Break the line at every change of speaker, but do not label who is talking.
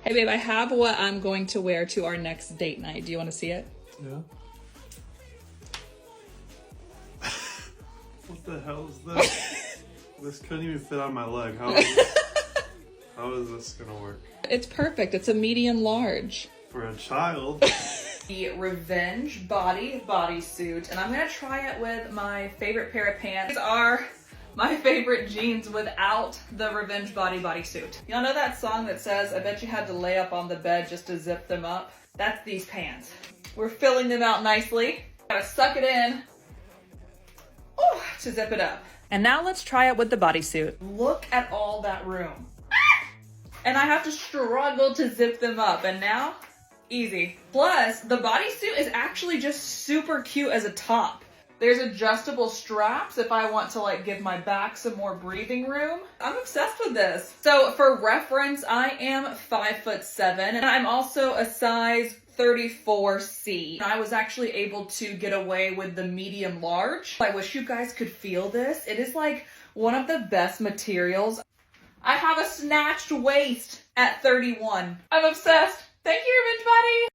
Hey babe, I have what I'm going to wear to our next date night. Do you want to see it?
Yeah. What the hell is this? This couldn't even fit on my leg. How is this gonna work?
It's perfect. It's a medium large.
For a child.
The RevengeBody bodysuit, and I'm gonna try it with my favorite pair of pants. These are my favorite jeans without the RevengeBody bodysuit. Y'all know that song that says, I bet you had to lay up on the bed just to zip them up? That's these pants. We're filling them out nicely. Gotta suck it in. Ooh, to zip it up. And now let's try it with the bodysuit. Look at all that room. And I have to struggle to zip them up, and now, easy. Plus, the bodysuit is actually just super cute as a top. There's adjustable straps if I want to like give my back some more breathing room. I'm obsessed with this. So for reference, I am 5'7", and I'm also a size 34C. I was actually able to get away with the medium large. I wish you guys could feel this. It is like one of the best materials. I have a snatched waist at 31. I'm obsessed. Thank you, RevengeBody.